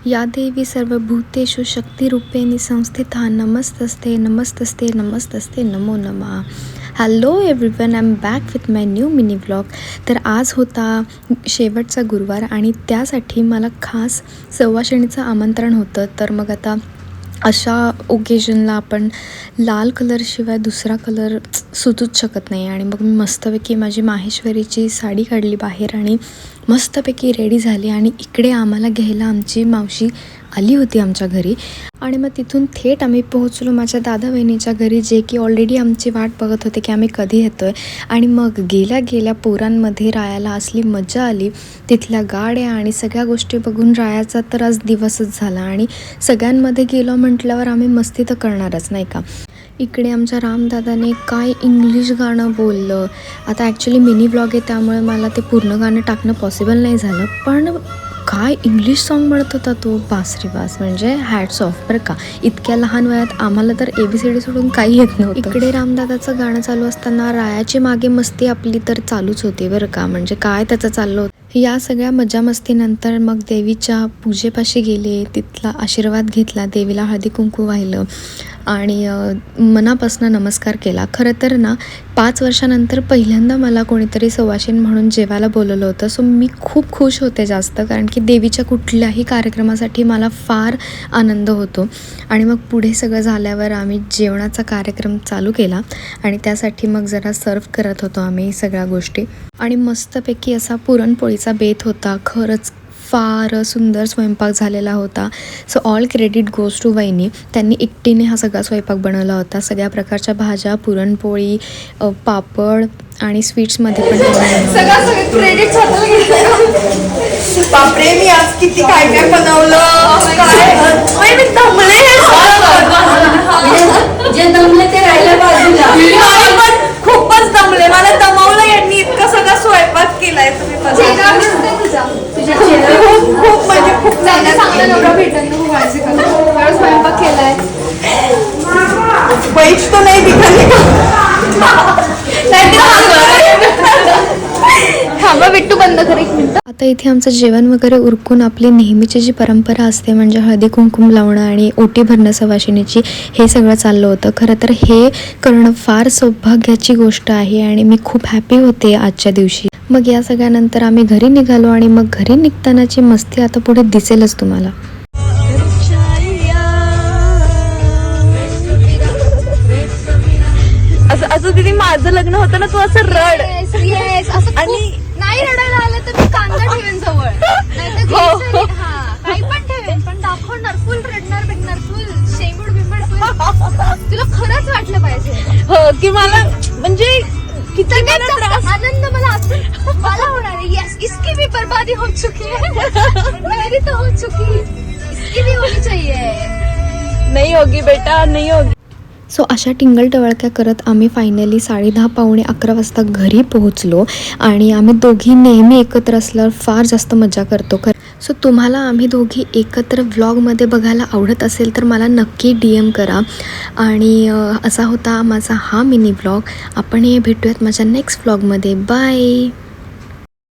या देवी सर्वभूतेषु शक्तिरूपेणी संस्थिता नमस्तस्ते नमस्तस्ते नमस्तस्ते नमो नमः. Hello everyone, I am back with my new mini vlog. तर आज होता शेवटचा गुरुवार आणि त्यासाठी मला खास सवाशिणीचं आमंत्रण होतं. तर मग आता अशा ओकेजनला आपण लाल कलरशिवाय दुसरा कलर सुचूच शकत नाही. आणि मग मी मस्तपैकी माझी माहेश्वरीची साडी काढली बाहेर आणि मस्तपैकी रेडी झाली. आणि इकडे आम्हाला घ्यायला आमची मावशी आली होती आमच्या घरी. आणि मग तिथून थेट आम्ही पोहोचलो माझ्या दादा बहिणीच्या घरी, जे की ऑलरेडी आमची वाट बघत होते की आम्ही कधी येतो आहे. आणि मग गेल्या गेल्या पोरांमध्ये रायाला असली मजा आली. तिथल्या गाड्या आणि सगळ्या गोष्टी बघून रायाचा तर आज दिवसच झाला. आणि सगळ्यांमध्ये गेलो म्हटल्यावर आम्ही मस्ती तर करणारच नाही का. इकडे आमच्या रामदादाने काय इंग्लिश गाणं बोललं. आता ॲक्च्युली मिनी व्लॉग आहे त्यामुळे मला ते पूर्ण गाणं टाकणं पॉसिबल नाही झालं, पण काय इंग्लिश सॉन्ग म्हणत होता तो. बासरी बास, म्हणजे हॅट्स ऑफ बरं का. इतक्या लहान वयात आम्हाला तर ABCD सोडून काही येत नव्हतं. इकडे रामदादाचं गाणं चालू असताना रायाची मागे मस्ती आपली तर चालूच होती बरं का. म्हणजे काय त्याचं चाललं होतं. या सगळ्या मजा मस्तीनंतर मग देवीच्या पूजेपाशी गेले, तिथला आशीर्वाद घेतला, देवीला हळदी कुंकू वाहिलं आणि मनापासून नमस्कार केला. खरं तर ना 5 वर्षानंतर पहिल्यांदा मला कोणीतरी सवाशीण म्हणून जेवायला बोलवलं होतं. सो मी खूप खुश होते जास्त, कारण की देवीच्या कुठल्याही कार्यक्रमासाठी मला फार आनंद होतो. आणि मग पुढे सगळं झाल्यावर आम्ही जेवणाचा कार्यक्रम चालू केला आणि त्यासाठी मग जरा सर्व करत होतो आम्ही सगळ्या गोष्टी. आणि मस्तपैकी असा पुरणपोळीचा बेत होता. खरंच फार सुंदर स्वयंपाक झालेला होता. So all credit goes to वहिनी. त्यांनी एकटीने हा सगळा स्वयंपाक बनवला होता. सगळ्या प्रकारच्या भाज्या, पुरणपोळी, पापड आणि स्वीट्समध्ये पण सगळं क्रेडिट बापरे, मी आज किती काय काय बनवलं. मी दमले, जे दमले ते राहिलं बाजूला. खूपच दमले, मला दमवलं यांनी. इतका सगळा स्वयंपाक केलाय तुम्ही. खूप म्हणजे खूप चांगला नवरा भेटल ना. माझे स्वयंपाक केलाय. पैसे तो नाही दिखाने थांबा, बिट्टू बंद कर एक मिनिट. आता इथे आमचं जेवण वगैरे उरकून आपली नेहमीची जी परंपरा असते म्हणजे हळदी कुंकुम लावणं आणि ओटी भरणं सवाशिणीची, हे सगळं चाललं होतं. खरं तर हे करणं फार सौभाग्याची गोष्ट आहे आणि मी खूप हॅपी होते आजच्या दिवशी. मग या सगळ्यानंतर आम्ही घरी निघालो आणि मग घरी निघतानाची मस्ती आता पुढे दिसेलच तुम्हाला. असं दिदी माझं लग्न होतं ना, तू असं रड. आणि नाही रडायला आलं तर मी कांदा ठेवेन जवळ, काही पण ठेवेन, पण दाखवणार. फुल रडणार बिडणार, फुल शेंबूड बिंबड, तुला खरंच वाटलं पाहिजे हो की मला म्हणजे किती आनंद मला होणार आहे. यस, इसकी भी बर्बादी हो चुकी है, मेरी तो हो चुकी, इसकी भी होनी चाहिए. नहीं होगी बेटा, नहीं होगी. सो अशा टिंगल टवळक्या करत आम्ही फायनली 10:30 पावणे 11 वाजता घरी पोहोचलो. आणि आम्ही दोघी नेहमी एकत्र असल्यावर फार जास्त मजा करतो. सो तुम्हाला आम्ही दोघी एकत्र व्लॉगमध्ये बघायला आवडत असेल तर मला नक्की DM करा. आणि असा होता माझा हा मिनी व्लॉग. आपण भेटूयात माझ्या नेक्स्ट व्लॉगमध्ये. बाय.